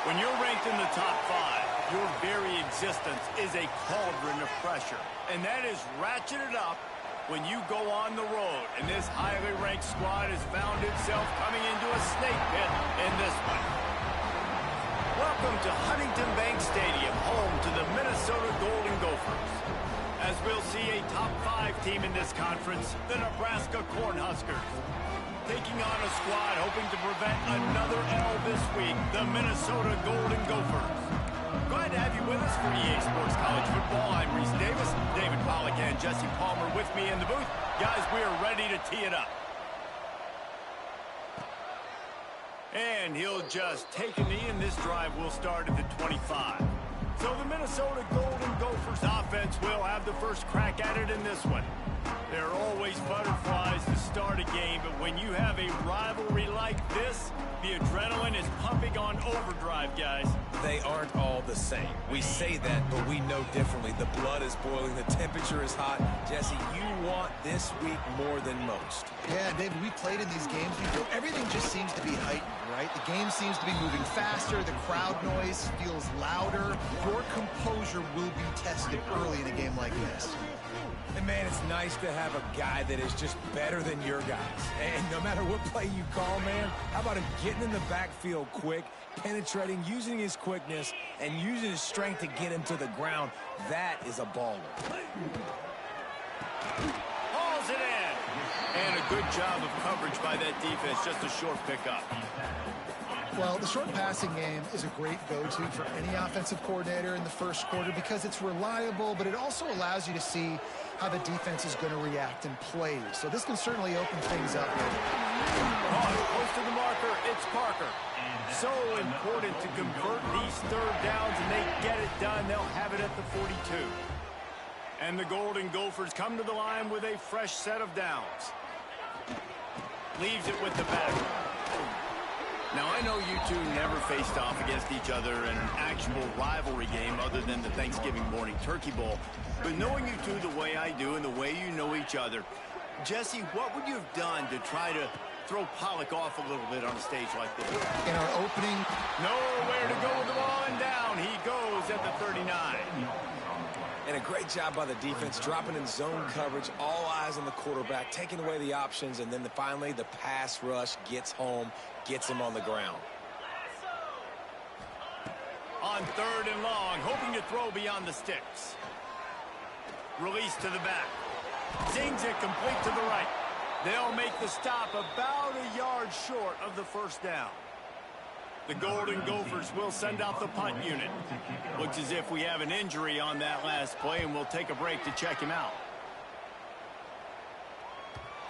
When you're ranked in the top 5, your very existence is a cauldron of pressure. And that is ratcheted up when you go on the road. And this highly ranked squad has found itself coming into a snake pit in this one. Welcome to Huntington Bank Stadium, home to the Minnesota Golden Gophers. As we'll see a top 5 team in this conference, the Nebraska Cornhuskers. Taking on a squad hoping to prevent another L this week, the Minnesota Golden Gophers. Glad to have you with us for EA Sports College Football. I'm Reese Davis, David Pollack and Jesse Palmer with me in the booth. Guys, we are ready to tee it up. And he'll just take a knee, and this drive will start at the 25. So the Minnesota Golden Gophers offense will have the first crack at it in this one. There are always butterflies to start a game, but when you have a rivalry like this, the adrenaline is pumping on overdrive, guys. They aren't all the same. We say that, but we know differently. The blood is boiling. The temperature is hot. Jesse, you want this week more than most. Yeah, David, we played in these games before. Everything just seems to be heightened, right? The game seems to be moving faster. The crowd noise feels louder. Your composure will be tested early in a game like this. And, man, it's nice to have a guy that is just better than your guys. And no matter what play you call, man, how about him getting in the backfield quick, penetrating, using his quickness, and using his strength to get him to the ground? That is a baller. Hauls it in. And a good job of coverage by that defense. Just a short pickup. Well, the short passing game is a great go-to for any offensive coordinator in the first quarter because it's reliable, but it also allows you to see how the defense is going to react in plays. So this can certainly open things up. Close to the marker, it's Parker. So important to convert these third downs, and they get it done. They'll have it at the 42. And the Golden Gophers come to the line with a fresh set of downs. Leaves it with the back. Now, I know you two never faced off against each other in an actual rivalry game other than the Thanksgiving morning Turkey Bowl. But knowing you two the way I do and the way you know each other, Jesse, what would you have done to try to throw Pollack off a little bit on a stage like this? In our opening, nowhere to go with the ball, and down he goes at the 39. And a great job by the defense, dropping in zone coverage, all eyes on the quarterback, taking away the options, and then finally the pass rush gets home, gets him on the ground. On 3rd and long, hoping to throw beyond the sticks. Release to the back. Zings it complete to the right. They'll make the stop about a yard short of the first down. The Golden Gophers will send out the punt unit. Looks as if we have an injury on that last play, and we'll take a break to check him out.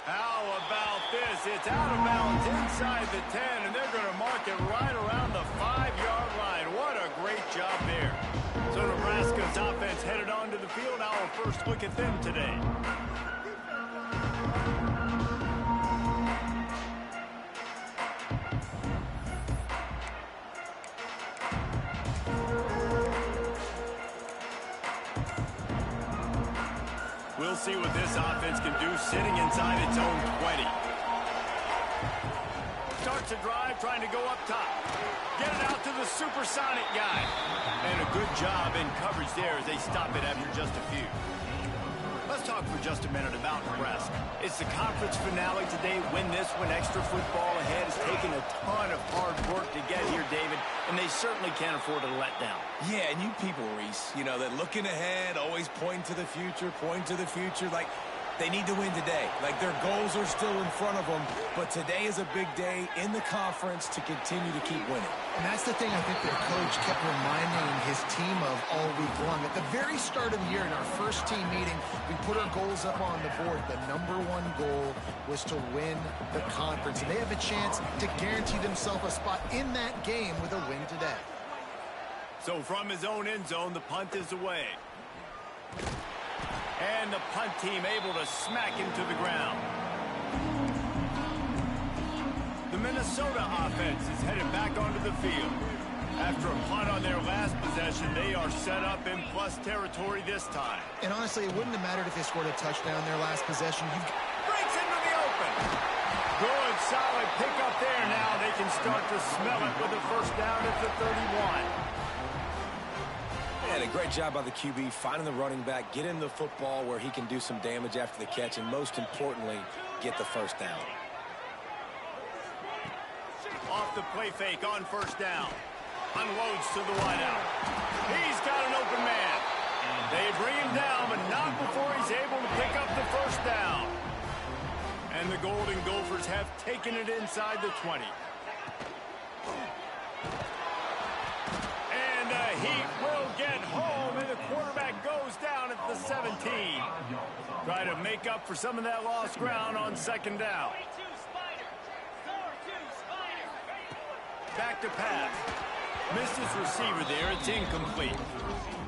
How about this? It's out of bounds inside the 10, and they're going to mark it right around the 5-yard line. What a great job there. So Nebraska's offense headed onto the field. Our first look at them today. We'll see what this offense can do sitting inside its own 20. Starts a drive trying to go up top. Get it out to the supersonic guy. And a good job in coverage there as they stop it after just a few. Let's talk for just a minute about Nebraska. It's the conference finale today. Win this one. Extra football ahead. It's taken a ton of hard work to get here, David, and they certainly can't afford to let down. Yeah, and you people, Reese, you know, that looking ahead, always pointing to the future, like they need to win today. Like their goals are still in front of them, but today is a big day in the conference to continue to keep winning. and that's the thing I think their coach kept reminding his team of all week long. At the very start of the year, in our first team meeting, we put our goals up on the board. The #1 goal was to win the conference, and they have a chance to guarantee themselves a spot in that game with a win today. So from his own end zone, the punt is away. And the punt team able to smack him to the ground. The Minnesota offense is headed back onto the field. After a punt on their last possession, they are set up in plus territory this time. And honestly, it wouldn't have mattered if they scored a touchdown their last possession. Breaks into the open. Good solid pickup there. Now they can start to smell it with a first down at the 31. And a great job by the QB finding the running back, getting the football where he can do some damage after the catch, and most importantly, get the first down. Off the play fake on first down. Unloads to the wideout. He's got an open man. They bring him down, but not before he's able to pick up the first down. And the Golden Gophers have taken it inside the 20. And the Heat will get home, and the quarterback goes down at the 17. Try to make up for some of that lost ground on second down. Back to pass. Missed his receiver there. It's incomplete.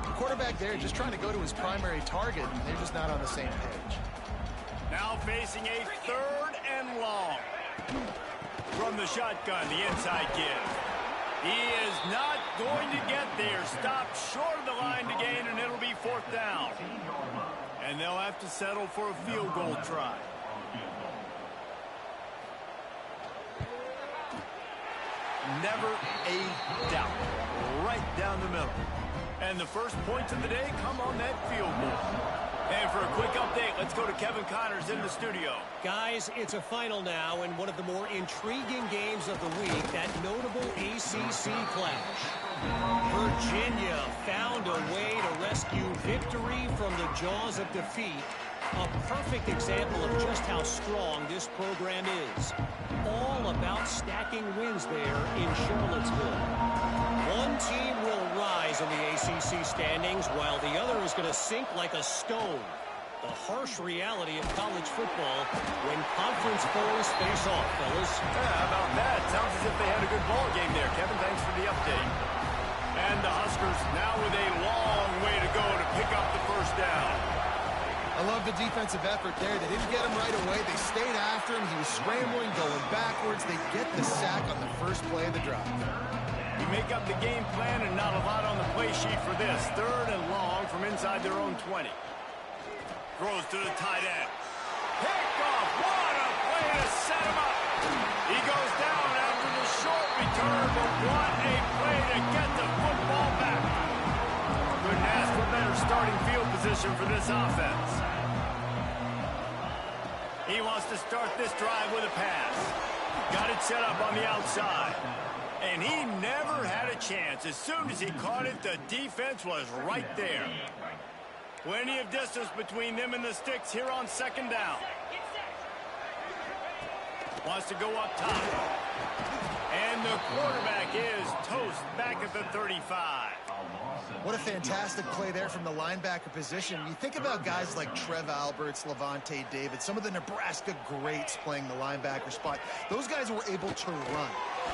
The quarterback there just trying to go to his primary target, and they're just not on the same page. Now facing a third and long. From the shotgun, the inside give. He is not going to get there. Stopped short of the line to gain, and it'll be fourth down. And they'll have to settle for a field goal try. Never a doubt. Right down the middle. And the first points of the day come on that field goal. And for a quick update, let's go to Kevin Connors in the studio. Guys, it's a final now, and one of the more intriguing games of the week, that notable ACC clash. Virginia found a way to rescue victory from the jaws of defeat. A perfect example of just how strong this program is. All about stacking wins there in Charlottesville. One team will rise in the ACC standings, while the other is going to sink like a stone. The harsh reality of college football when conference foes face off, fellas. Yeah, how about that? Sounds as if they had a good ball game there. Kevin, thanks for the update. And the Huskers now with a long way to go to pick up the first down. I love the defensive effort there. They didn't get him right away. They stayed after him. He was scrambling, going backwards. They get the sack on the first play of the drive. You make up the game plan and not a lot on the play sheet for this. Third and long from inside their own 20. Throws to the tight end. Pick off. What a play to set him up. He goes down after the short return, but what a play to get the football back. Couldn't ask for better starting field position for this offense. He wants to start this drive with a pass. Got it set up on the outside. And he never had a chance. As soon as he caught it, the defense was right there. Plenty of distance between them and the sticks here on second down. Wants to go up top. And the quarterback is toast back at the 35. What a fantastic play there from the linebacker position. You think about guys like Trev Alberts, Levante David, some of the Nebraska greats playing the linebacker spot. Those guys were able to run.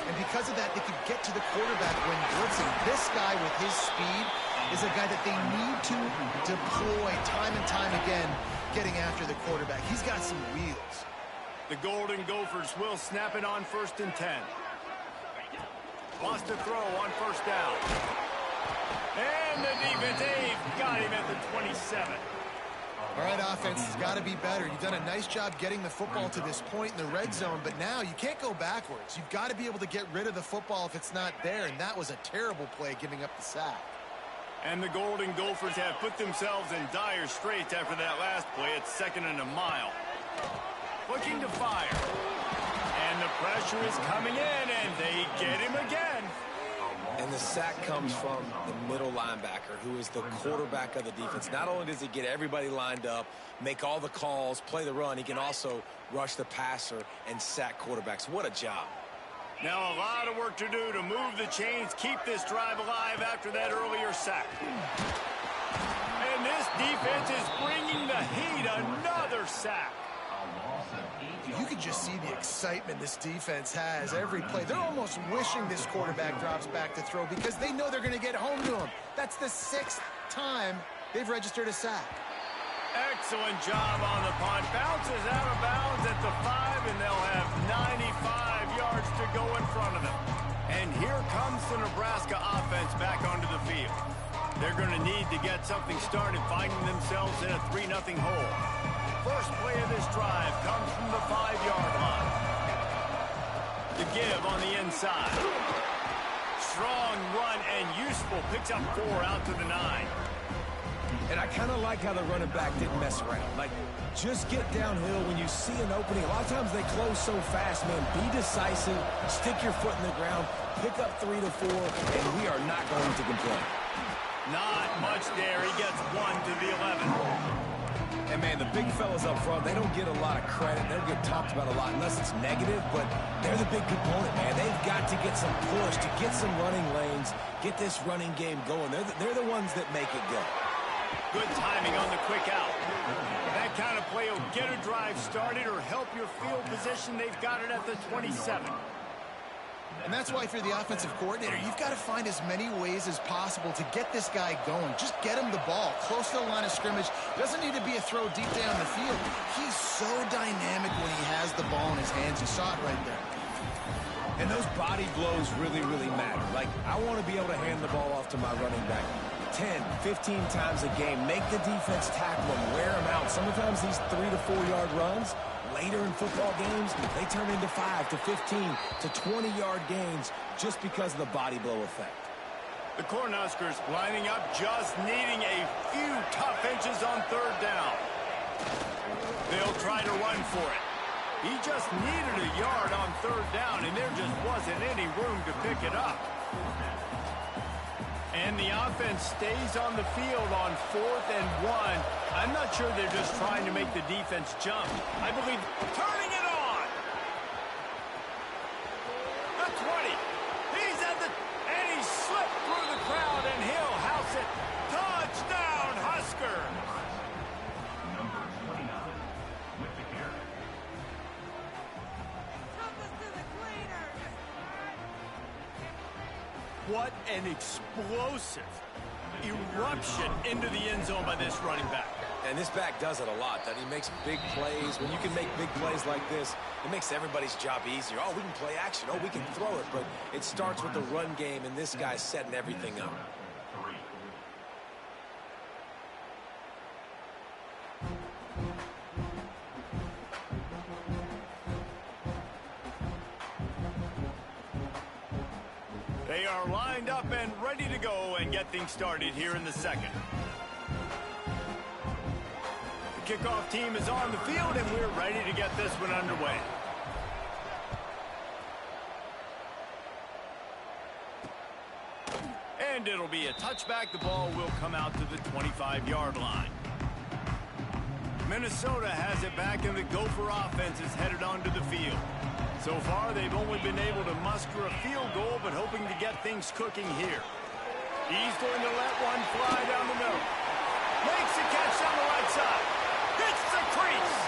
And because of that, they could get to the quarterback when blitzing. This guy with his speed is a guy that they need to deploy time and time again, getting after the quarterback. He's got some wheels. The Golden Gophers will snap it on 1st and 10. Wants to throw on first down. And the defense, they've got him at the 27. All right, offense has got to be better. You've done a nice job getting the football to this point in the red zone, but now you can't go backwards. You've got to be able to get rid of the football if it's not there, and that was a terrible play, giving up the sack. And the Golden Gophers have put themselves in dire straits after that last play. It's 2nd and a mile. Looking to fire. And the pressure is coming in, and they get him again. And the sack comes from the middle linebacker, who is the quarterback of the defense. Not only does he get everybody lined up, make all the calls, play the run, he can also rush the passer and sack quarterbacks. What a job. Now a lot of work to do to move the chains, keep this drive alive after that earlier sack. And this defense is bringing the heat. Another sack. You can just see the excitement this defense has every play. They're almost wishing this quarterback drops back to throw because they know they're going to get home to him. That's the 6th time they've registered a sack. Excellent job on the punt. Bounces out of bounds at the 5, and they'll have 95 yards to go in front of them. And here comes the Nebraska offense back onto the field. They're going to need to get something started, finding themselves in a 3-0 hole. First play of this drive comes from the 5-yard line. give on the inside. Strong run and useful. Picks up 4 out to the 9. And I kind of like how the running back didn't mess around. Like, just get downhill when you see an opening. A lot of times they close so fast, man. Be decisive, stick your foot in the ground, pick up 3 to 4, and we are not going to complain. Not much there. He gets 1 to the 11. And, man, the big fellas up front, they don't get a lot of credit. They don't get talked about a lot unless it's negative, but they're the big component, man. They've got to get some push, to get some running lanes, get this running game going. They're the ones that make it go. Good timing on the quick out. That kind of play will get a drive started or help your field position. They've got it at the 27. And that's why if you're the offensive coordinator, you've got to find as many ways as possible to get this guy going. Just get him the ball close to the line of scrimmage. Doesn't need to be a throw deep down the field. He's so dynamic when he has the ball in his hands. You saw it right there. And those body blows really, really matter. Like, I want to be able to hand the ball off to my running back 10, 15 times a game. Make the defense tackle him, wear him out. Sometimes these 3 to 4 yard runs, later in football games, they turn into 5 to 15 to 20-yard gains just because of the body blow effect. The Cornhuskers lining up, just needing a few tough inches on 3rd down. They'll try to run for it. He just needed a yard on 3rd down, and there just wasn't any room to pick it up. And the offense stays on the field on 4th and 1. I'm not sure they're just trying to make the defense jump. I believe turning it on. The 20. He's at the, and he slipped through the crowd, and he'll house it. Touchdown, Huskers. What an explosive eruption into the end zone by this running back. And this back does it a lot, that he makes big plays. When you can make big plays like this, it makes everybody's job easier. Oh, we can play action. Oh, we can throw it. But it starts with the run game, and this guy's setting everything up. They are lined up and ready to go and get things started here in the second. The kickoff team is on the field, and we're ready to get this one underway. And it'll be a touchback. The ball will come out to the 25-yard line. Minnesota has it back, and the Gopher offense is headed onto the field. So far, they've only been able to muster a field goal, but hoping to get things cooking here. He's going to let one fly down the middle. Makes a catch on the right side. Hits the crease.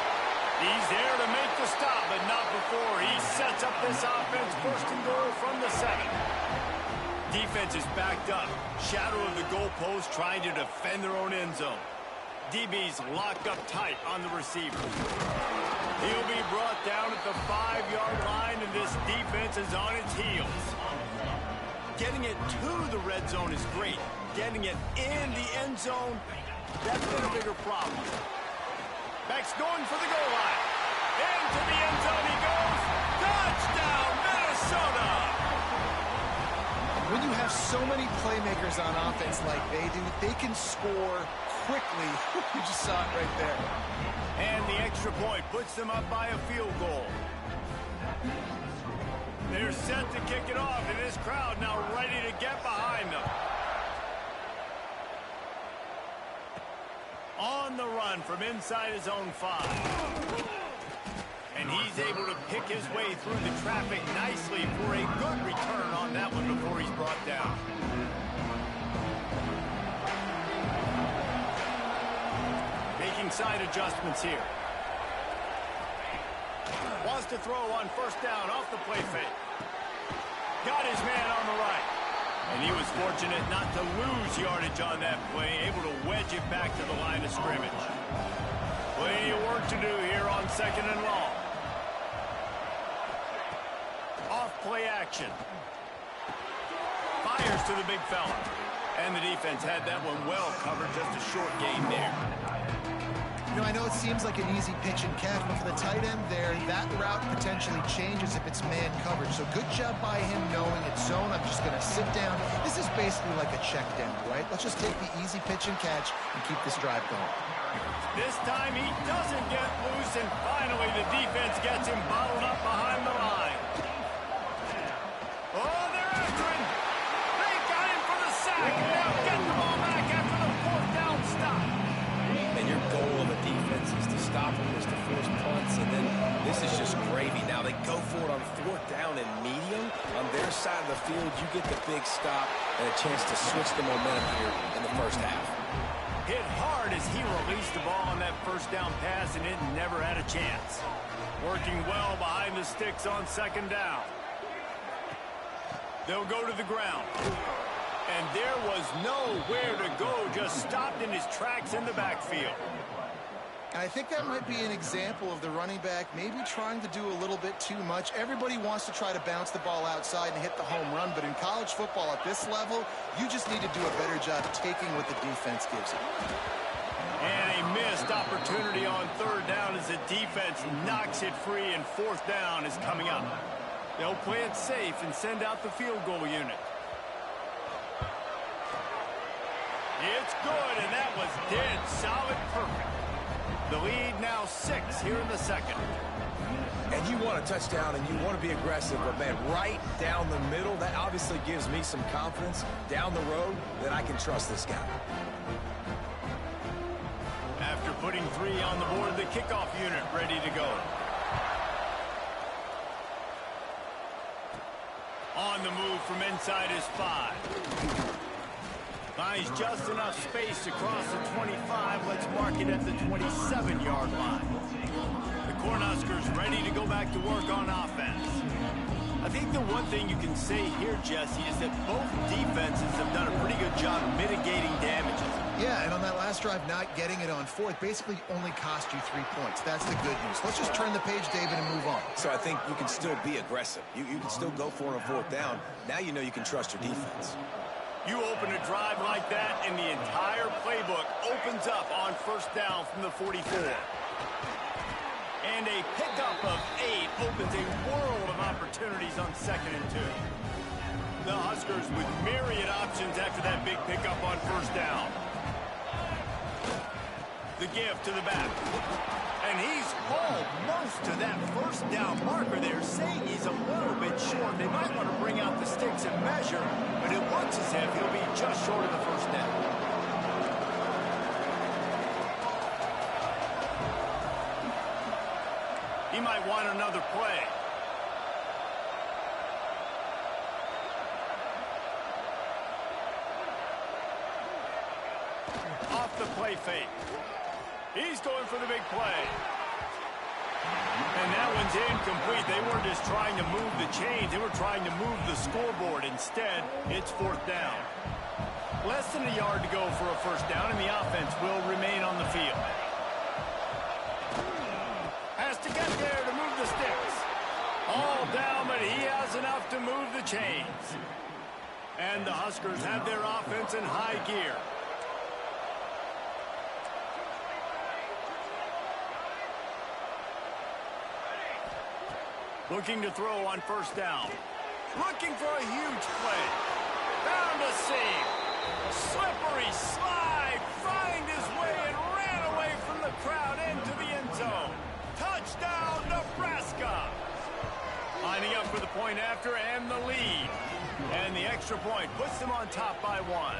He's there to make the stop, but not before he sets up this offense. 1st and goal from the 7. Defense is backed up. Shadow of the goalpost, trying to defend their own end zone. DB's locked up tight on the receiver. He'll be brought down at the 5-yard line, and this defense is on its heels. Getting it to the red zone is great. Getting it in the end zone, that's been a bigger problem. Beck's going for the goal line. Into the end zone he goes. Touchdown, Minnesota! When you have so many playmakers on offense like they do, they can score quickly. You just saw it right there. And the extra point puts them up by a field goal. They're set to kick it off, and this crowd now ready to get behind them. On the run from inside his own 5. And he's able to pick his way through the traffic nicely for a good return on that one before he's brought down. Making side adjustments here. Wants to throw on 1st down off the play fake. Got his man on the right. And he was fortunate not to lose yardage on that play, able to wedge it back to the line of scrimmage. Plenty of work to do here on 2nd and long. Off play action. Fires to the big fella. And the defense had that one well covered, just a short gain there. You know, I know it seems like an easy pitch and catch, but for the tight end there, that route potentially changes if it's man coverage. So good job by him knowing it's zone. I'm just going to sit down. This is basically like a check down, right? Let's just take the easy pitch and catch and keep this drive going. This time he doesn't get loose, and finally the defense gets him bottled up behind the line. Oh, they're after him. They got him for the sack, and they'll get the ball back after the fourth down stop. And your goal of a defense is to stop them, is to force punts, and then this is just gravy. Now they go for it on fourth down and medium. On their side of the field, you get the big stop and a chance to switch the momentum here in the first half. Hit hard as he released the ball on that first down pass, and it never had a chance. Working well behind the sticks on second down. They'll go to the ground. And there was nowhere to go, just stopped in his tracks in the backfield. I think that might be an example of the running back maybe trying to do a little bit too much. Everybody wants to try to bounce the ball outside and hit the home run, but in college football at this level, you just need to do a better job taking what the defense gives you. And a missed opportunity on third down as the defense knocks it free, and fourth down is coming up. They'll play it safe and send out the field goal unit. It's good, and that was dead solid perfect. The lead now 6 here in the second. And you want a touchdown and you want to be aggressive, but man, right down the middle, that obviously gives me some confidence down the road that I can trust this guy. After putting 3 on the board, the kickoff unit ready to go. On the move from inside his 5. Finds just enough space to cross the 25. Let's mark it at the 27-yard line. The Cornhuskers ready to go back to work on offense. I think the one thing you can say here, Jesse, is that both defenses have done a pretty good job mitigating damages. Yeah, and on that last drive, not getting it on fourth basically only cost you 3 points. That's the good news. Let's just turn the page, David, and move on. So I think you can still be aggressive. You can still go for it on fourth down. Now you know you can trust your defense. You open a drive like that, and the entire playbook opens up on first down from the 44. And a pickup of 8 opens a world of opportunities on second and 2. The Huskers with myriad options after that big pickup on first down. The give to the back. And he's hauled most to that first down marker there, saying he's a little bit short. They might want to bring out the sticks and measure, but it looks as if he'll be just short of the first down. He might want another play. Off the play fake. He's going for the big play. And that one's incomplete. They weren't just trying to move the chains. They were trying to move the scoreboard. Instead, it's fourth down. Less than a yard to go for a first down, and the offense will remain on the field. Has to get there to move the sticks. All down, but he has enough to move the chains. And the Huskers have their offense in high gear. Looking to throw on first down. Looking for a huge play. Found a seam. Slippery slide. Find his way and ran away from the crowd into the end zone. Touchdown, Nebraska. Lining up for the point after and the lead. And the extra point puts them on top by 1.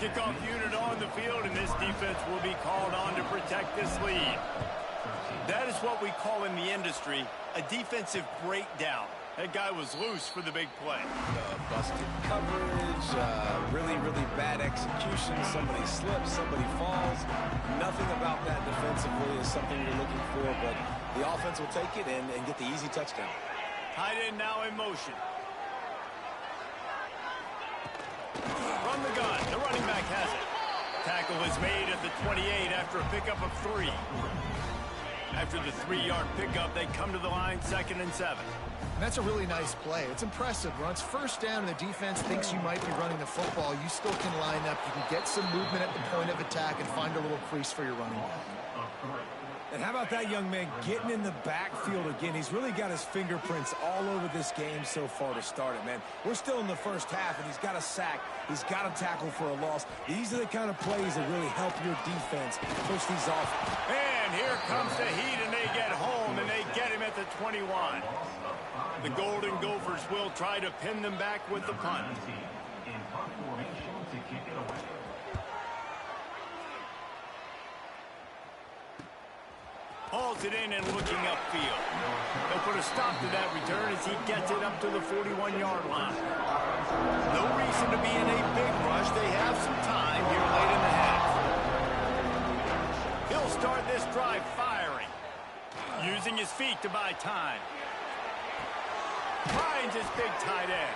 Kickoff unit on the field, and this defense will be called on to protect this lead. That is what we call in the industry a defensive breakdown. That guy was loose for the big play. Busted coverage, really bad execution. Somebody slips, somebody falls. Nothing about that defensively is something you're looking for, but the offense will take it and get the easy touchdown. Tight end now in motion. From the gun, the running back has it. Tackle is made at the 28 after a pickup of 3. After the 3-yard pickup, they come to the line, 2nd and 7. And that's a really nice play. It's impressive. When it's first down and the defense thinks you might be running the football, you still can line up. You can get some movement at the point of attack and find a little crease for your running back. And how about that young man getting in the backfield again? He's really got his fingerprints all over this game so far to start it, man. We're still in the first half, and he's got a sack. He's got a tackle for a loss. These are the kind of plays that really help your defense push these off. And here comes the heat, and they get home, and they get him at the 21. The Golden Gophers will try to pin them back with the punt. Hauls it in and looking upfield. They'll put a stop to that return as he gets it up to the 41-yard line. No reason to be in a big rush. They have some time here late in the half. He'll start this drive firing, using his feet to buy time. Finds his big tight end.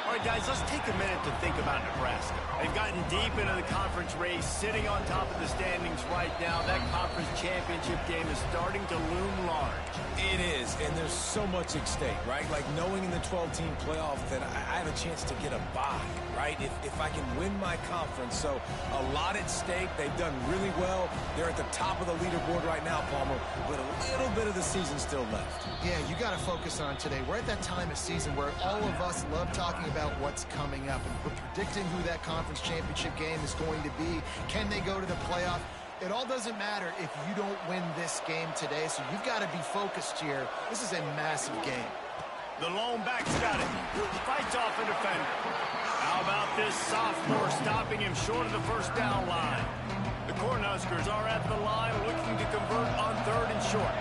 All right, guys, let's take a minute to think about Nebraska. They've gotten deep into the conference race, sitting on top of the standings right now. That conference championship game is starting to loom large. It is, and there's so much at stake, right? Like knowing in the 12-team playoff that I have a chance to get a bye, right? If I can win my conference. So a lot at stake. They've done really well. They're at the top of the leaderboard right now, Palmer, but a little bit of the season still left. Yeah, you got to focus on today. We're at that time of season where all of us love talking about what's coming up, and we're predicting who that conference championship game is going to be. Can they go to the playoff? It all doesn't matter if you don't win this game today, so you've got to be focused here. This is a massive game. The lone back's got it. Fights off a defender. How about this sophomore stopping him short of the first down line? The Cornhuskers are at the line looking to convert on 3rd and short.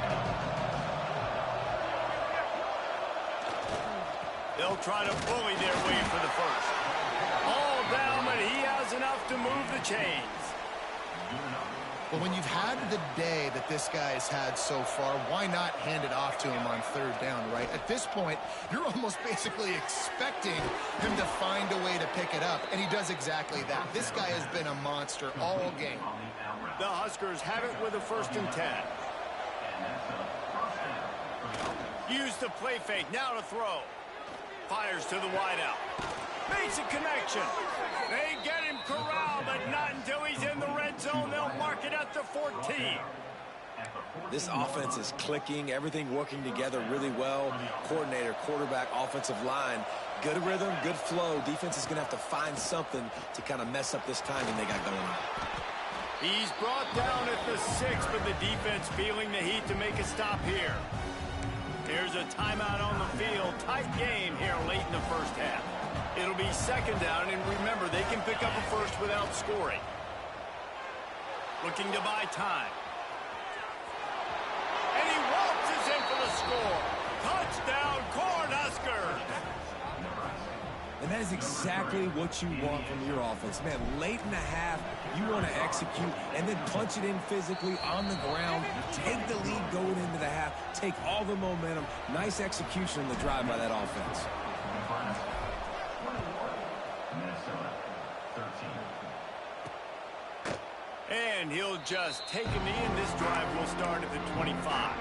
They'll try to bully their way for the first. All down, but he has enough to move the chains. Well, when you've had the day that this guy has had so far, why not hand it off to him on 3rd down, right? At this point, you're almost basically expecting him to find a way to pick it up, and he does exactly that. This guy has been a monster all game. The Huskers have it with a 1st and 10. Use the play fake, now to throw. Fires to the wideout. Makes a connection. They get him corralled, but not until he's in the red zone. They'll mark it at the 14. This offense is clicking, everything working together really well. Coordinator, quarterback, offensive line. Good rhythm, good flow. Defense is going to have to find something to kind of mess up this timing they got going on. He's brought down at the 6, but the defense feeling the heat to make a stop here. Here's a timeout on the field. Tight game here late in the first half. It'll be 2nd down, and remember, they can pick up a first without scoring. Looking to buy time. And he waltzes in for the score. Touchdown, Cornhuskers! And that is exactly what you want from your offense. Man, late in the half, you want to execute and then punch it in physically on the ground. Take the lead going into the half. Take all the momentum. Nice execution in the drive by that offense. And he'll just take a knee, and this drive will start at the 25.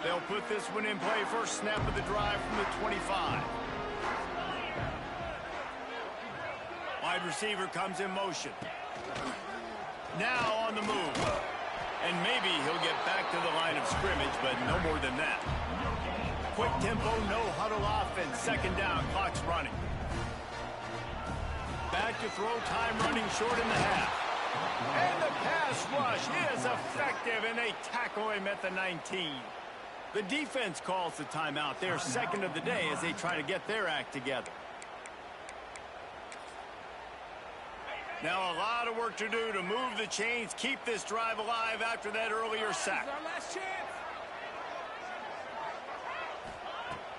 They'll put this one in play. First snap of the drive from the 25. Wide receiver comes in motion. Now on the move. And maybe he'll get back to the line of scrimmage, but no more than that. Quick tempo, no huddle offense. 2nd down, clock's running. Back to throw, time running short in the half. And the pass rush is effective, and they tackle him at the 19. The defense calls the timeout. They're 2nd of the day as they try to get their act together. Now a lot of work to do to move the chains, keep this drive alive after that earlier sack. Our last chance.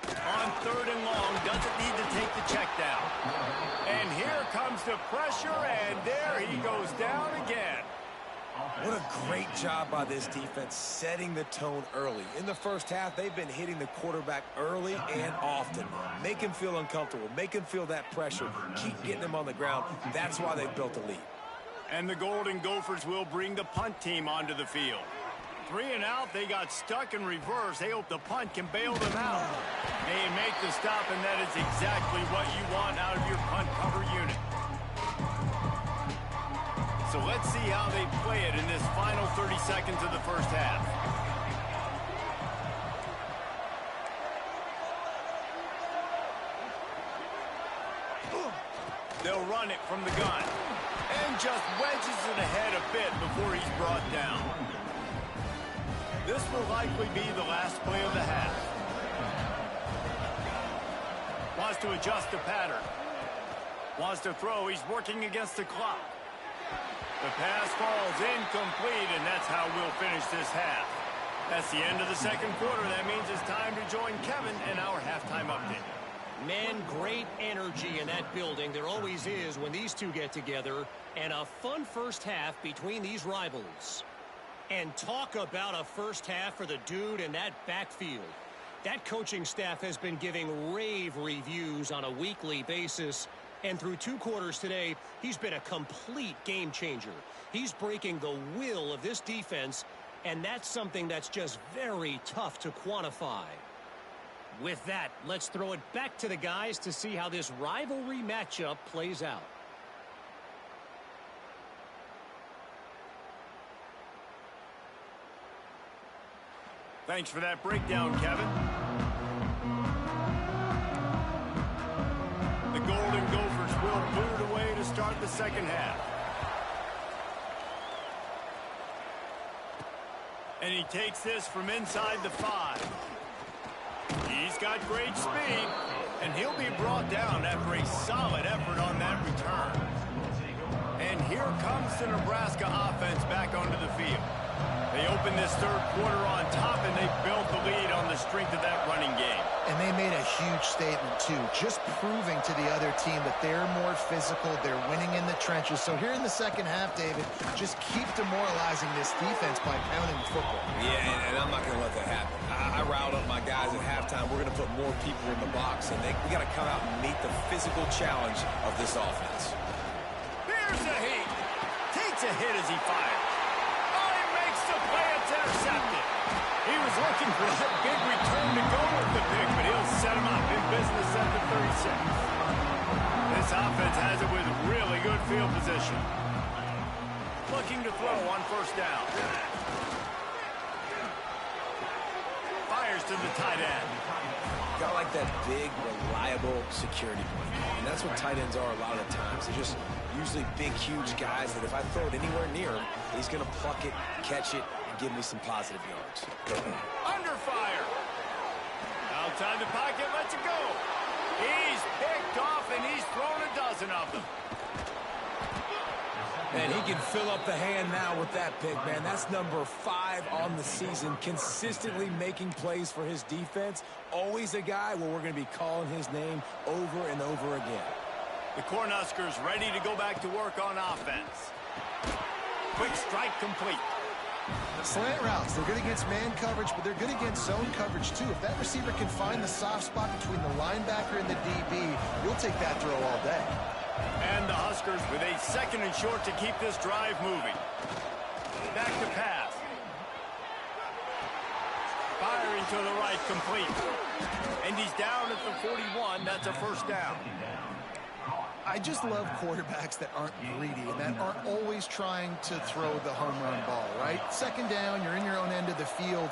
On 3rd and long, doesn't need to take the check down. And here comes the pressure, and there he goes down again. What a great job by this defense setting the tone early. In the first half, they've been hitting the quarterback early and often. Make him feel uncomfortable. Make him feel that pressure. Keep getting him on the ground. That's why they've built a lead. And the Golden Gophers will bring the punt team onto the field. 3 and out, they got stuck in reverse. They hope the punt can bail them out. They make the stop, and that is exactly what you want out of your punt cover unit. So So let's see how they play it in this final 30 seconds of the first half. They'll run it from the gun. And just wedges it ahead a bit before he's brought down. This will likely be the last play of the half. Wants to adjust the pattern. Wants to throw. He's working against the clock. The pass falls incomplete, and that's how we'll finish this half. That's the end of the second quarter. That means it's time to join Kevin in our halftime update. Man, great energy in that building. There always is when these two get together. And a fun first half between these rivals. And talk about a first half for the dude in that backfield. That coaching staff has been giving rave reviews on a weekly basis. And through 2 quarters today, he's been a complete game changer. He's breaking the will of this defense, and that's something that's just very tough to quantify. With that, let's throw it back to the guys to see how this rivalry matchup plays out. Thanks for that breakdown, Kevin. The Golden Gophers will boot it away to start the second half. And he takes this from inside the 5. He's got great speed, and he'll be brought down after a solid effort on that return. And here comes the Nebraska offense back onto the field. They opened this third quarter on top, and they built the lead on the strength of that running game. And they made a huge statement, too, just proving to the other team that they're more physical, they're winning in the trenches. So here in the second half, David, just keep demoralizing this defense by pounding the football. Yeah, and I'm not going to let that happen. I riled up my guys at halftime. We're going to put more people in the box, and we got to come out and meet the physical challenge of this offense. Here's the heat. Takes a hit as he fires. Oh, he makes the play. It's intercepted. He was looking for that big return to go with the pick, but he'll set him up in business at the 36. This offense has it with really good field position. Looking to throw on first down. Fires to the tight end. Got like that big, reliable security blanket. And that's what tight ends are a lot of the times. They're just usually big, huge guys that if I throw it anywhere near him, he's going to pluck it, catch it, and give me some positive yards. Under fire. Outside the pocket, lets it go. He's picked off, and he's thrown a dozen of them. And he can fill up the hand now with that pick, man. That's number 5 on the season, consistently making plays for his defense. Always a guy where we're going to be calling his name over and over again. The Cornhuskers ready to go back to work on offense. Quick strike complete. Slant routes, they're good against man coverage, but they're good against zone coverage, too. If that receiver can find the soft spot between the linebacker and the DB, you'll take that throw all day. And the Huskers with a second and short to keep this drive moving. Back to pass. Firing to the right, complete. And he's down at the 41. That's a first down. I just love quarterbacks that aren't greedy and that aren't always trying to throw the home run ball, right? Second down, you're in your own end of the field.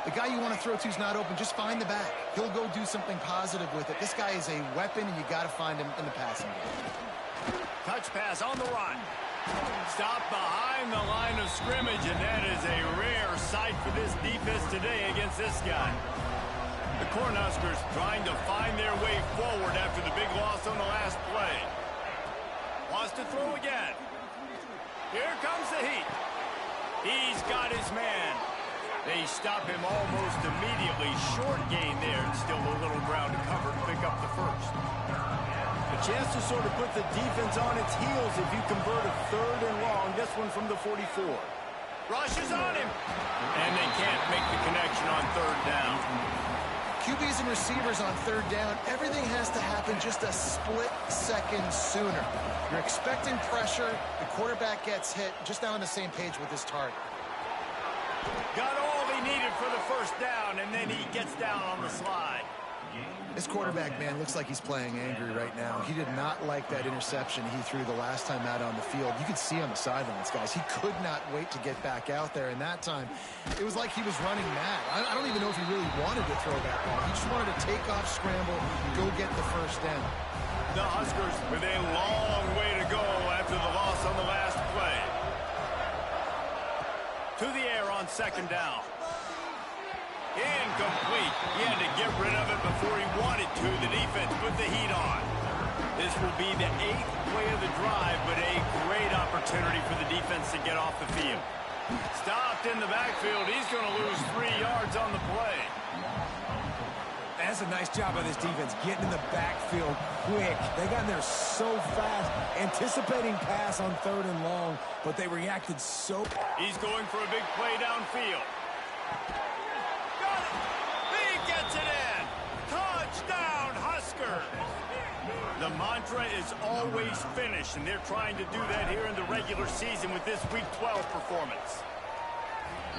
The guy you want to throw to is not open. Just find the back. He'll go do something positive with it. This guy is a weapon, and you got to find him in the passing game. Touch pass on the run. Stop behind the line of scrimmage, and that is a rare sight for this defense today against this guy. The Cornhuskers trying to find their way forward after the big loss on the last play. Wants to throw again. Here comes the heat. He's got his man. They stop him almost immediately. Short gain there, and still a little ground to cover to pick up the first. A chance to sort of put the defense on its heels if you convert a third and long. This one from the 44. Rushes on him. And they can't make the connection on third down. QBs and receivers on third down, everything has to happen just a split second sooner. You're expecting pressure. The quarterback gets hit. Just now on the same page with his target. Got all he needed for the first down, and then he gets down on the slide. This quarterback, man, looks like he's playing angry right now. He did not like that interception he threw the last time out on the field. You could see on the sidelines, guys. He could not wait to get back out there, and that time it was like he was running mad. I don't even know if he really wanted to throw that ball. He just wanted to take off, scramble, go get the first down. The Huskers with a long way to go after the loss on the last play. To the air on second down. Incomplete. He had to get rid of it before he wanted to. The defense put the heat on. This will be the 8th play of the drive, but a great opportunity for the defense to get off the field. Stopped in the backfield. He's going to lose 3 yards on the play. That's a nice job by this defense, getting in the backfield quick. They got in there so fast, anticipating pass on 3rd and long, but they reacted so... He's going for a big play downfield. Gets it in. Touchdown, Huskers. The mantra is always finish, and they're trying to do that here in the regular season with this Week 12 performance.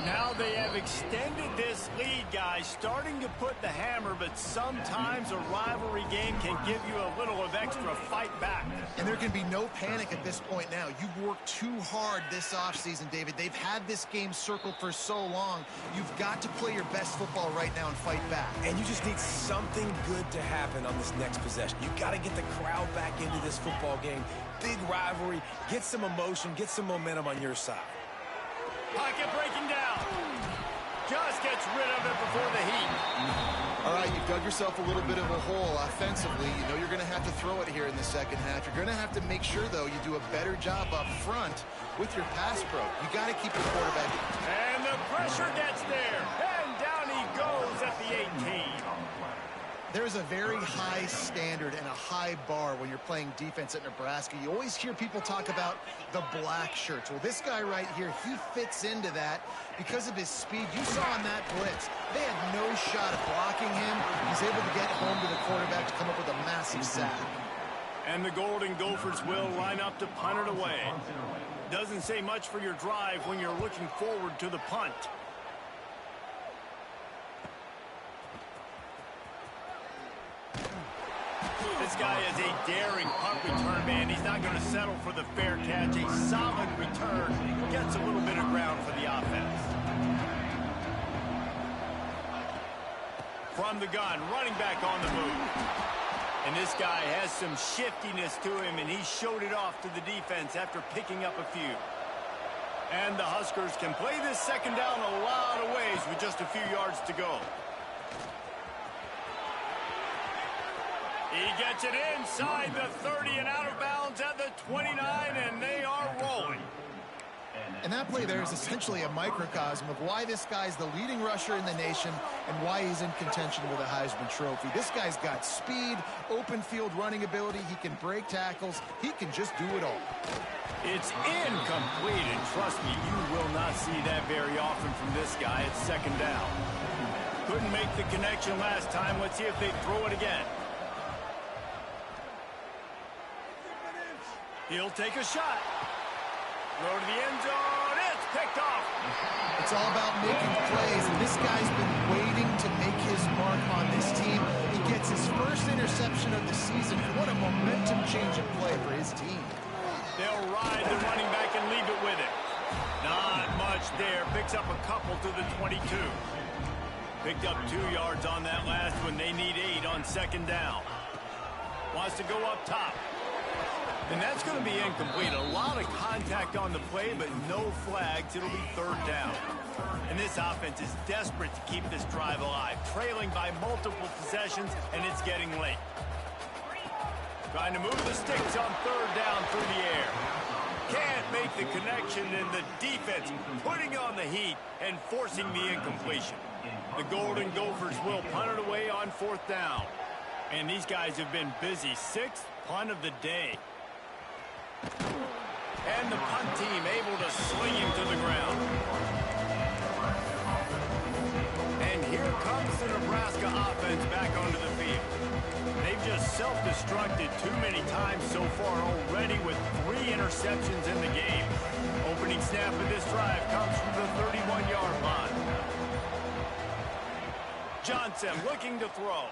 Now they have extended this lead, guys, starting to put the hammer, but sometimes a rivalry game can give you a little of extra fight back. And there can be no panic at this point now. You've worked too hard this offseason, David. They've had this game circled for so long. You've got to play your best football right now and fight back. And you just need something good to happen on this next possession. You got to get the crowd back into this football game. Big rivalry. Get some emotion. Get some momentum on your side. Pocket breaking down. Just gets rid of it before the heat. All right, you've dug yourself a little bit of a hole offensively. You know you're going to have to throw it here in the second half. You're going to have to make sure, though, you do a better job up front with your pass pro. You got to keep the quarterback. And the pressure gets there. And down he goes at the 18. There's a very high standard and a high bar when you're playing defense at Nebraska. You always hear people talk about the black shirts. Well, this guy right here, he fits into that because of his speed. You saw on that blitz, they had no shot at blocking him. He's able to get home to the quarterback to come up with a massive sack. And the Golden Gophers will line up to punt it away. Doesn't say much for your drive when you're looking forward to the punt. This guy is a daring punt return man. He's not going to settle for the fair catch. A solid return. Gets a little bit of ground for the offense. From the gun, running back on the move. And this guy has some shiftiness to him, and he showed it off to the defense after picking up a few. And the Huskers can play this second down a lot of ways with just a few yards to go. He gets it inside the 30 and out of bounds at the 29, and they are rolling. And that play there is essentially a microcosm of why this guy's the leading rusher in the nation and why he's in contention with a Heisman Trophy. This guy's got speed, open field running ability. He can break tackles. He can just do it all. It's incomplete, and trust me, you will not see that very often from this guy at second down. Couldn't make the connection last time. Let's see if they throw it again. He'll take a shot. Throw to the end zone. It's picked off. It's all about making plays, and this guy's been waiting to make his mark on this team. He gets his first interception of the season. What a momentum-changing play for his team. They'll ride the running back and leave it with it. Not much there. Picks up a couple to the 22. Picked up 2 yards on that last one. They need 8 on second down. Wants to go up top. And that's going to be incomplete. A lot of contact on the play, but no flags. It'll be third down. And this offense is desperate to keep this drive alive, trailing by multiple possessions, and it's getting late. Trying to move the sticks on third down through the air. Can't make the connection, and the defense putting on the heat and forcing the incompletion. The Golden Gophers will punt it away on fourth down. And these guys have been busy. 6th punt of the day. And the punt team able to sling him to the ground. And here comes the Nebraska offense back onto the field. They've just self-destructed too many times so far already with 3 interceptions in the game. Opening snap of this drive comes from the 31-yard line. Johnson looking to throw.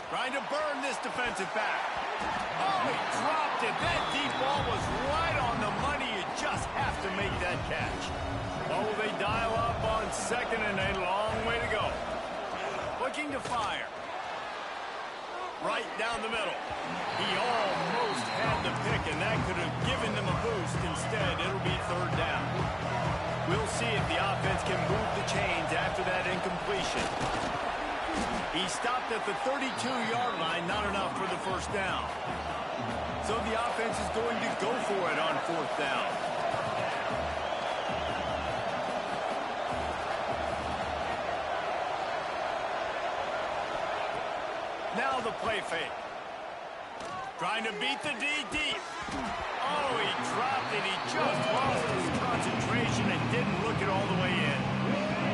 Trying to burn this defensive back. Oh, he dropped it. That deep ball was right on the money. You just have to make that catch. Oh, they dial up on second and a long way to go. Looking to fire. Right down the middle. He almost had the pick, and that could have given them a boost. Instead, it'll be third down. We'll see if the offense can move the chains after that incompletion. He stopped at the 32-yard line, not enough for the first down. So the offense is going to go for it on fourth down. Now the play fake. Trying to beat the D deep. Oh, he dropped it. He just lost his concentration and didn't look it all the way in.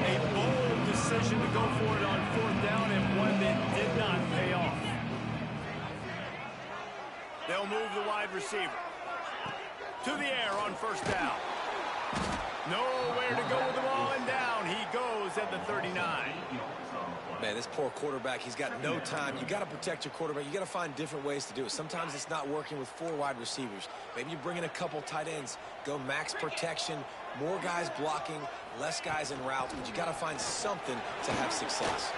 A bold decision to go for it on fourth down, and one that did not pay off. They'll move the wide receiver to the air on first down. Nowhere to go with the ball, and down he goes at the 39. Man, this poor quarterback, he's got no time. You got to protect your quarterback. You got to find different ways to do it. Sometimes it's not working with 4 wide receivers. Maybe you bring in a couple tight ends, go max protection, more guys blocking, less guys en route, but you got to find something to have success.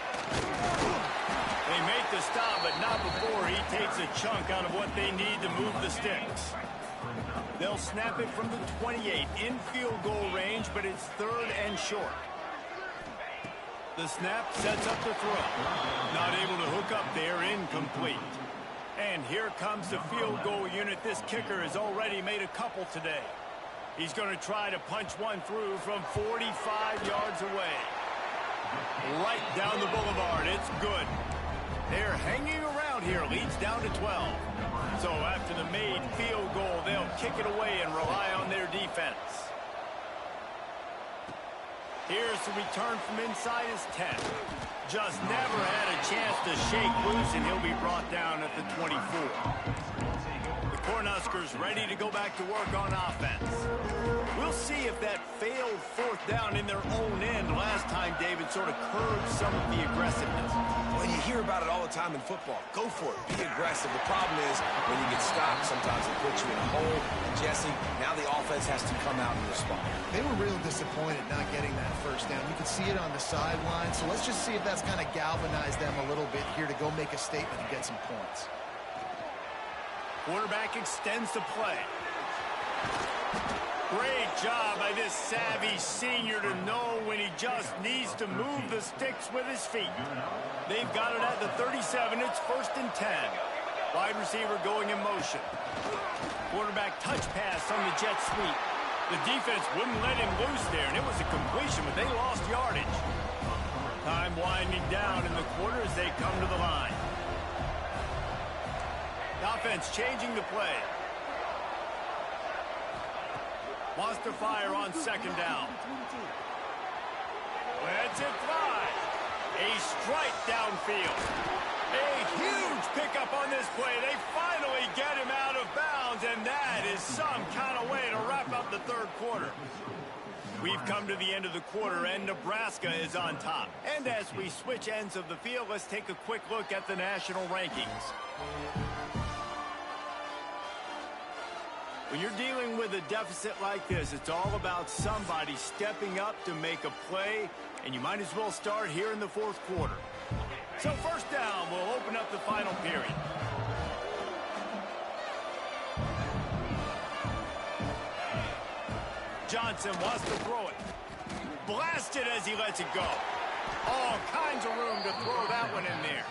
They make the stop, but not before he takes a chunk out of what they need to move the sticks. They'll snap it from the 28 in field goal range, but it's third and short. The snap sets up the throw. Not able to hook up there, incomplete. And here comes the field goal unit. This kicker has already made a couple today. He's going to try to punch one through from 45 yards away. Right down the boulevard. It's good. They're hanging around here. Leads down to 12. So after the made field goal, they'll kick it away and rely on their defense. Here's the return from inside his 10. Just never had a chance to shake loose, and he'll be brought down at the 24. The Cornhuskers ready to go back to work on offense. We'll see if that failed fourth down in their own end last time, David, sort of curbed some of the aggressiveness. Well, you hear about it all the time in football. Go for it. Be aggressive. The problem is when you get stopped, sometimes it puts you in a hole. And Jesse, now the offense has to come out and respond. They were real disappointed not getting that first down. You can see it on the sideline. So let's just see if that's kind of galvanized them a little bit here to go make a statement and get some points. Quarterback extends the play. Great job by this savvy senior to know when he just needs to move the sticks with his feet. They've got it at the 37. It's first and 10. Wide receiver going in motion. Quarterback touch pass on the jet sweep. The defense wouldn't let him loose there, and it was a completion, but they lost yardage. Time winding down in the quarter as they come to the line. The offense changing the play. Wants to fire on second down. Lets it fly. A strike downfield. A huge pickup on this play. They finally get him out of bounds, and that is some kind of way to wrap up the third quarter. We've come to the end of the quarter, and Nebraska is on top. And as we switch ends of the field, let's take a quick look at the national rankings. When you're dealing with a deficit like this, it's all about somebody stepping up to make a play, and you might as well start here in the fourth quarter. So first down, we'll open up the final period. Johnson wants to throw it. Blasted as he lets it go. All kinds of room to throw that one in there.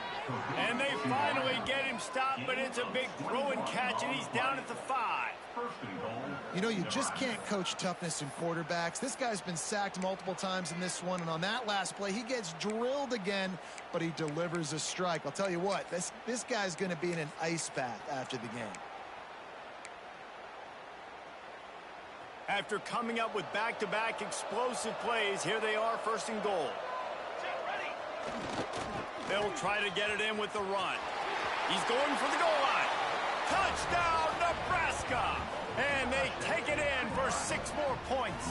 And they finally get him stopped, but it's a big throw and catch, and he's down at the 5. You know, you just can't coach toughness in quarterbacks. This guy's been sacked multiple times in this one, and on that last play, he gets drilled again, but he delivers a strike. I'll tell you what, this guy's going to be in an ice bath after the game. After coming up with back-to-back explosive plays, here they are, first and goal. They'll try to get it in with the run. He's going for the goal line. Touchdown, Nebraska! And they take it in for 6 more points.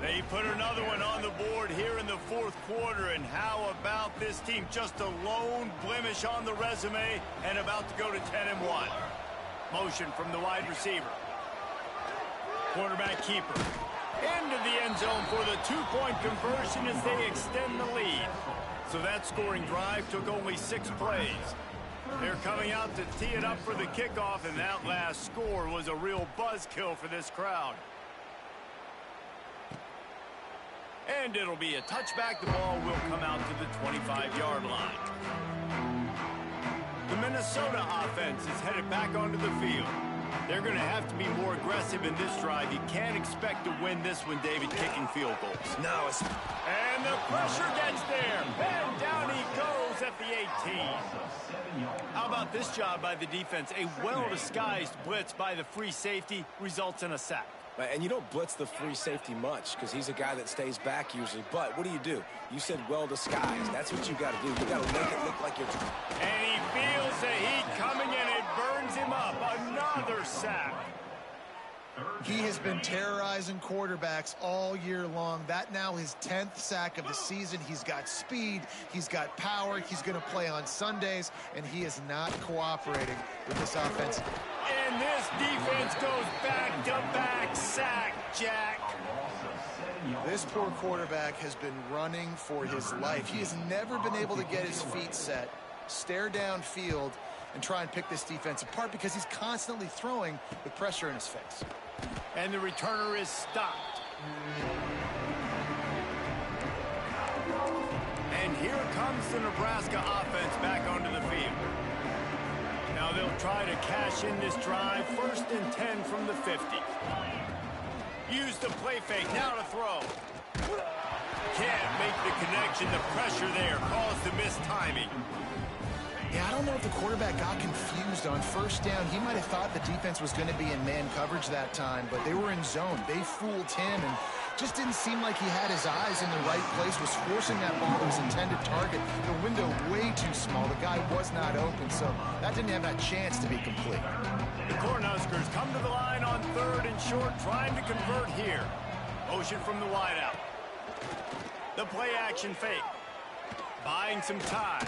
They put another one on the board here in the fourth quarter, and how about this team? Just a lone blemish on the resume and about to go to 10-1. Motion from the wide receiver. Quarterback keeper. Into the end zone for the two-point conversion as they extend the lead. So that scoring drive took only 6 plays. They're coming out to tee it up for the kickoff, and that last score was a real buzzkill for this crowd. And it'll be a touchback. The ball will come out to the 25-yard line. The Minnesota offense is headed back onto the field. They're going to have to be more aggressive in this drive. You can't expect to win this one, David, kicking field goals. No, it's... And the pressure gets there. And down he goes at the 18. How about this job by the defense? A well-disguised blitz by the free safety results in a sack. And you don't blitz the free safety much because he's a guy that stays back usually. But what do? You said well-disguised. That's what you got to do. You got to make it look like you're... And he feels the heat coming and it burns him up. Another sack. He has been terrorizing quarterbacks all year long. That now his 10th sack of the season. He's got speed. He's got power. He's going to play on Sundays, and he is not cooperating with this offense. And this defense goes back-to-back sack, Jack. This poor quarterback has been running for his life. He has never been able to get his feet set, stare downfield, and try and pick this defense apart because he's constantly throwing with pressure in his face. And the returner is stopped. And here comes the Nebraska offense back onto the field. Now they'll try to cash in this drive. 1st and 10 from the 50. Use the play fake. Now to throw. Can't make the connection. The pressure there caused the missed timing. Yeah, I don't know if the quarterback got confused on 1st down. He might have thought the defense was going to be in man coverage that time, but they were in zone. They fooled him and just didn't seem like he had his eyes in the right place, was forcing that ball to his intended target. The window way too small. The guy was not open, so that didn't have that chance to be complete. The Cornhuskers come to the line on 3rd and short, trying to convert here. Motion from the wideout. The play action fake. Buying some time.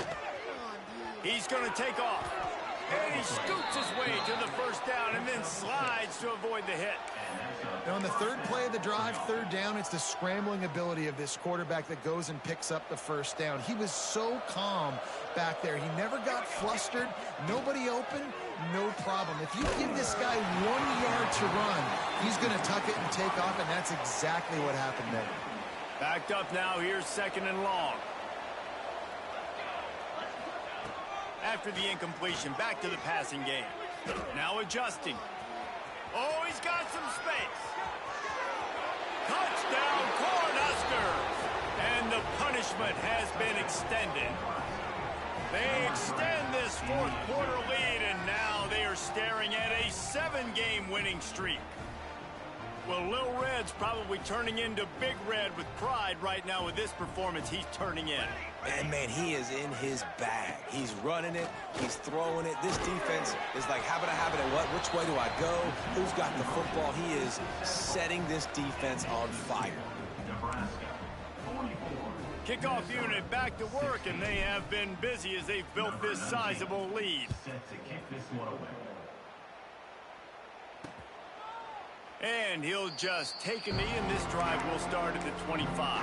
He's going to take off. And he scoots his way to the 1st down and then slides to avoid the hit. Now, on the 3rd play of the drive, 3rd down, it's the scrambling ability of this quarterback that goes and picks up the 1st down. He was so calm back there. He never got flustered. Nobody open, no problem. If you give this guy 1 yard to run, he's going to tuck it and take off, and that's exactly what happened there. Backed up now. Here's 2nd and long. After the incompletion, back to the passing game. Now adjusting. Oh, he's got some space. Touchdown, Cornhuskers! And the punishment has been extended. They extend this 4th quarter lead, and now they are staring at a 7-game winning streak. Well, Lil Red's probably turning into Big Red with pride right now with this performance he's turning in. And, man, he is in his bag. He's running it. He's throwing it. This defense is like, have it, and what? Which way do I go? Who's got the football? He is setting this defense on fire. Kickoff unit back to work, and they have been busy as they've built this sizable lead. And he'll just take a knee, and this drive will start at the 25.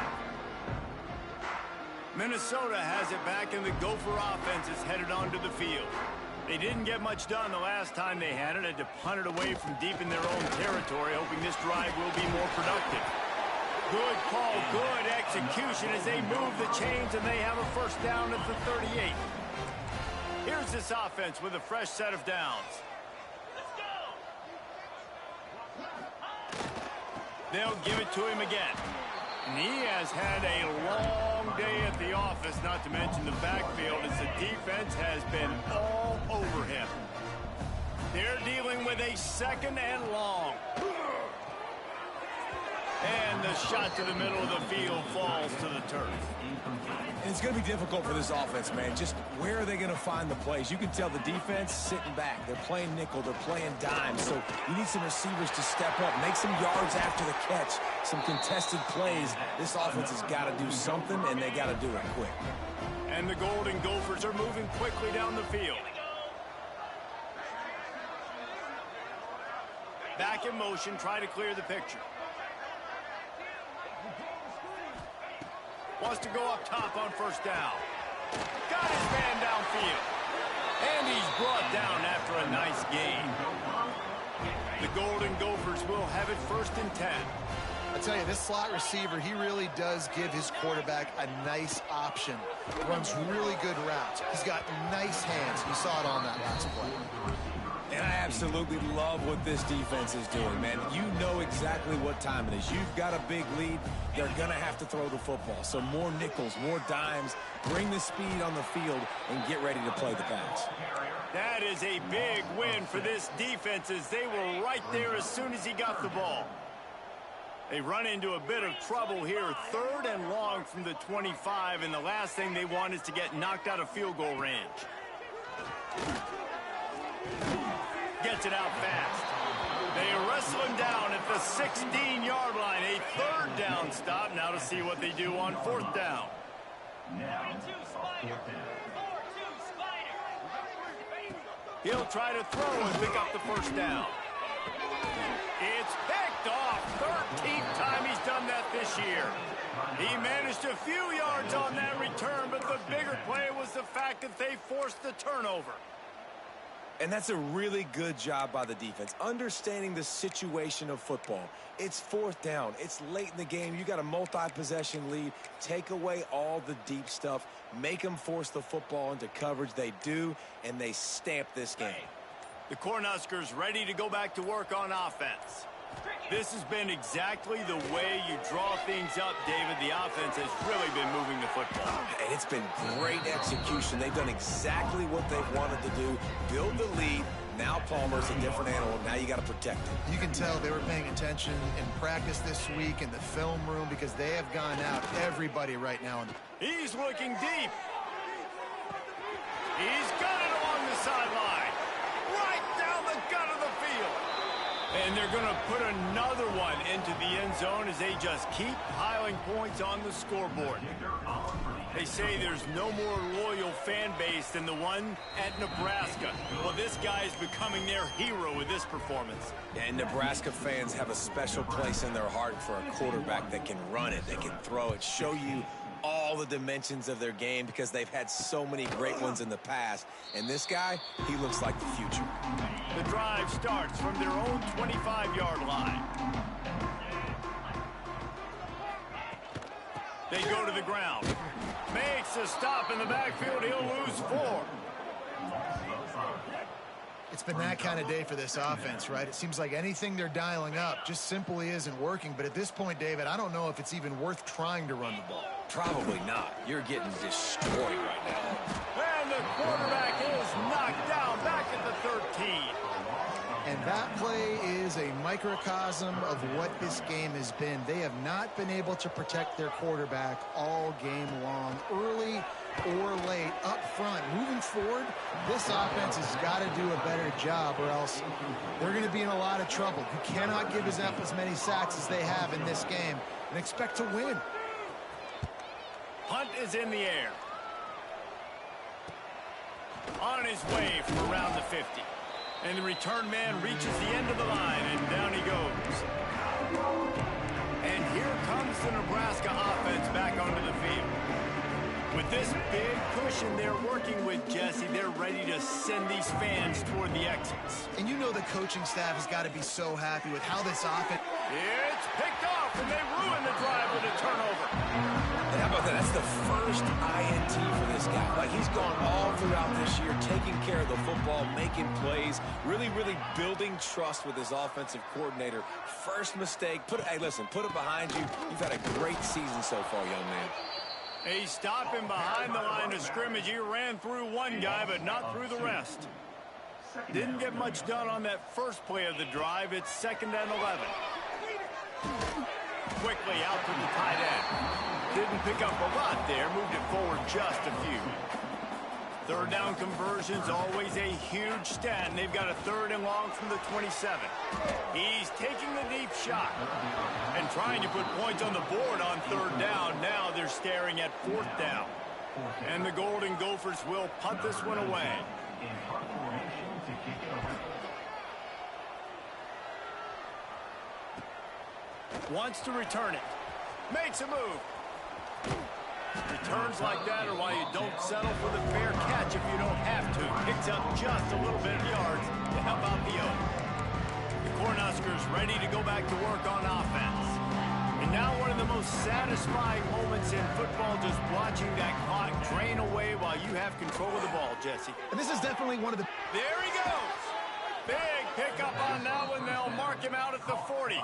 Minnesota has it back, and the Gopher offense is headed onto the field. They didn't get much done the last time they had it. Had to punt it away from deep in their own territory, hoping this drive will be more productive. Good call, good execution as they move the chains, and they have a 1st down at the 38. Here's this offense with a fresh set of downs. They'll give it to him again. And he has had a long day at the office, not to mention the backfield, as the defense has been all over him. They're dealing with a 2nd and long. And the shot to the middle of the field falls to the turf. And it's going to be difficult for this offense, man. Just where are they going to find the plays? You can tell the defense sitting back. They're playing nickel. They're playing dime. So you need some receivers to step up, make some yards after the catch, some contested plays. This offense has got to do something, and they got to do it quick. And the Golden Gophers are moving quickly down the field. Back in motion, try to clear the picture. Wants to go up top on first down. Got his man downfield. And he's brought down after a nice gain. The Golden Gophers will have it 1st and 10. I tell you, this slot receiver, he really does give his quarterback a nice option. Runs really good routes. He's got nice hands. You saw it on that last play. And I absolutely love what this defense is doing, man. You know exactly what time it is. You've got a big lead. They're going to have to throw the football. So more nickels, more dimes. Bring the speed on the field and get ready to play the pass. That is a big win for this defense as they were right there as soon as he got the ball. They run into a bit of trouble here. 3rd and long from the 25, and the last thing they want is to get knocked out of field goal range. Gets it out fast. They wrestle him down at the 16-yard line. A 3rd down stop. Now to see what they do on 4th down. He'll try to throw and pick up the 1st down. It's picked off. 13th time he's done that this year. He managed a few yards on that return, but the bigger play was the fact that they forced the turnover. And that's a really good job by the defense, understanding the situation of football. It's 4th down. It's late in the game. You got a multi-possession lead. Take away all the deep stuff. Make them force the football into coverage. They do, and they stamp this game. The Cornhuskers ready to go back to work on offense. This has been exactly the way you draw things up, David. The offense has really been moving the football. And it's been great execution. They've done exactly what they've wanted to do. Build the lead. Now Palmer's a different animal. Now you got to protect him. You can tell they were paying attention in practice this week in the film room because they have gone out everybody right now. He's looking deep. He's got it along the sideline. Right down the gut of the field. And they're going to put another one into the end zone as they just keep piling points on the scoreboard. They say there's no more loyal fan base than the one at Nebraska. Well, this guy's becoming their hero with this performance. And Nebraska fans have a special place in their heart for a quarterback that can run it, that can throw it, show you all the dimensions of their game because they've had so many great ones in the past. And this guy, he looks like the future. The drive starts from their own 25-yard line. They go to the ground. Makes a stop in the backfield. He'll lose 4. It's been that kind of day for this offense, right? It seems like anything they're dialing up just simply isn't working. But at this point, David, I don't know if it's even worth trying to run the ball. Probably not. You're getting destroyed right now. And the quarterback is knocked down back at the 13. And that play is a microcosm of what this game has been. They have not been able to protect their quarterback all game long, early or late, up front. Moving forward, this offense has got to do a better job or else they're going to be in a lot of trouble. You cannot give up as many sacks as they have in this game and expect to win. Hunt is in the air. On his way from around the 50. And the return man reaches the end of the line, and down he goes. And here comes the Nebraska offense back onto the field. With this big cushion they're working with, Jesse, they're ready to send these fans toward the exits. And you know the coaching staff has got to be so happy with how this offense... It's picked off, and they ruin the drive with a turnover. And how about that? That's the first INT for this guy. Like, he's gone all throughout this year, taking care of the football, making plays, really building trust with his offensive coordinator. First mistake, hey, listen, put it behind you. You've had a great season so far, young man. He's stopping behind the line of scrimmage. He ran through one guy, but not through the rest. Didn't get much done on that first play of the drive. It's 2nd and 11. Quickly out to the tight end. Didn't pick up a lot there, moved it forward just a few. Third down conversion's always a huge stat, and they've got a 3rd and long from the 27. He's taking the deep shot and trying to put points on the board on 3rd down. Now they're staring at 4th down. And the Golden Gophers will punt this one away. Wants to return it. Makes a move. Returns like that are why you don't settle for the fair catch if you don't have to. Picks up just a little bit of yards to help out the Oak. The Cornhuskers ready to go back to work on offense. And now one of the most satisfying moments in football, just watching that clock drain away while you have control of the ball, Jesse. And this is definitely one of the... There he goes. Big pickup on that one. They'll mark him out at the 40.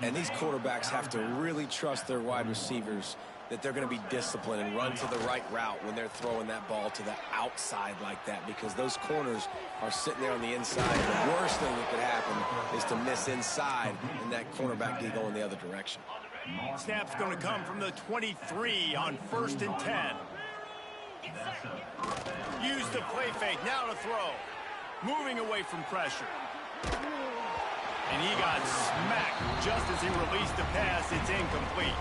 And these quarterbacks have to really trust their wide receivers that they're going to be disciplined and run to the right route when they're throwing that ball to the outside like that, because those corners are sitting there on the inside. The worst thing that could happen is to miss inside and that cornerback get going the other direction. Snap's going to come from the 23 on 1st and 10. Use the play fake, now to throw. Moving away from pressure. And he got smacked just as he released the pass. It's incomplete.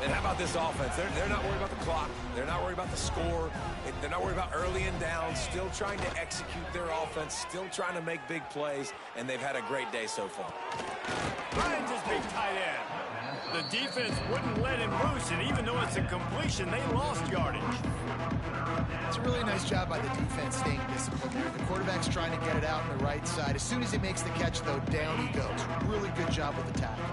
And how about this offense? They're not worried about the clock. They're not worried about the score. They're not worried about early and down. Still trying to execute their offense. Still trying to make big plays. And they've had a great day so far. Finds his big tight end. The defense wouldn't let him loose, and even though it's a completion, they lost yardage. It's a really nice job by the defense staying disciplined here. The quarterback's trying to get it out on the right side. As soon as he makes the catch, though, down he goes. Really good job with the tackle.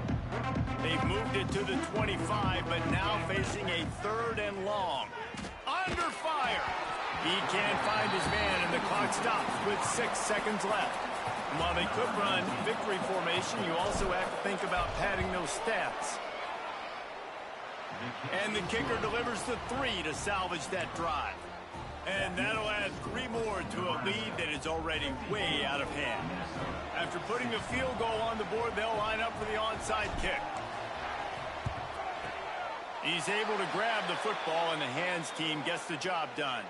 They've moved it to the 25, but now facing a 3rd and long. Under fire. He can't find his man, and the clock stops with 6 seconds left. And while they could run victory formation, you also have to think about padding those stats. And the kicker delivers the 3 to salvage that drive. And that'll add 3 more to a lead that is already way out of hand. After putting the field goal on the board, they'll line up for the onside kick. He's able to grab the football, and the hands team gets the job done.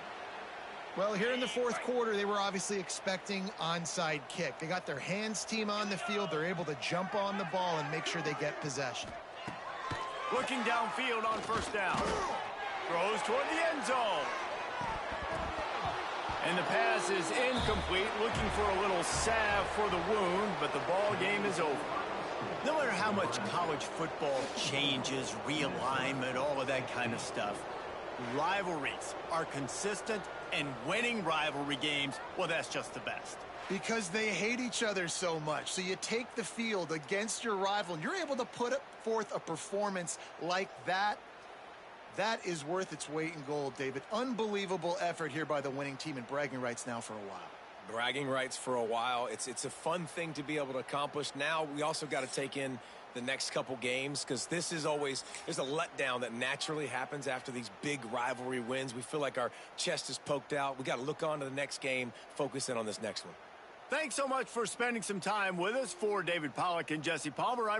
Well, here in the 4th quarter, they were obviously expecting onside kick. They got their hands team on the field. They're able to jump on the ball and make sure they get possession. Looking downfield on 1st down. Throws toward the end zone. And the pass is incomplete, looking for a little salve for the wound, but the ball game is over. No matter how much college football changes, realignment, all of that kind of stuff, rivalries are consistent, and winning rivalry games, well, that's just the best. Because they hate each other so much. So you take the field against your rival, and you're able to put forth a performance like that. That is worth its weight in gold, David. Unbelievable effort here by the winning team, and bragging rights now for a while. Bragging rights for a while. It's a fun thing to be able to accomplish. Now we also got to take in the next couple games, because this is always, there's a letdown that naturally happens after these big rivalry wins. We feel like our chest is poked out. We got to look on to the next game, focus in on this next one. Thanks so much for spending some time with us. For David Pollack and Jesse Palmer, I'm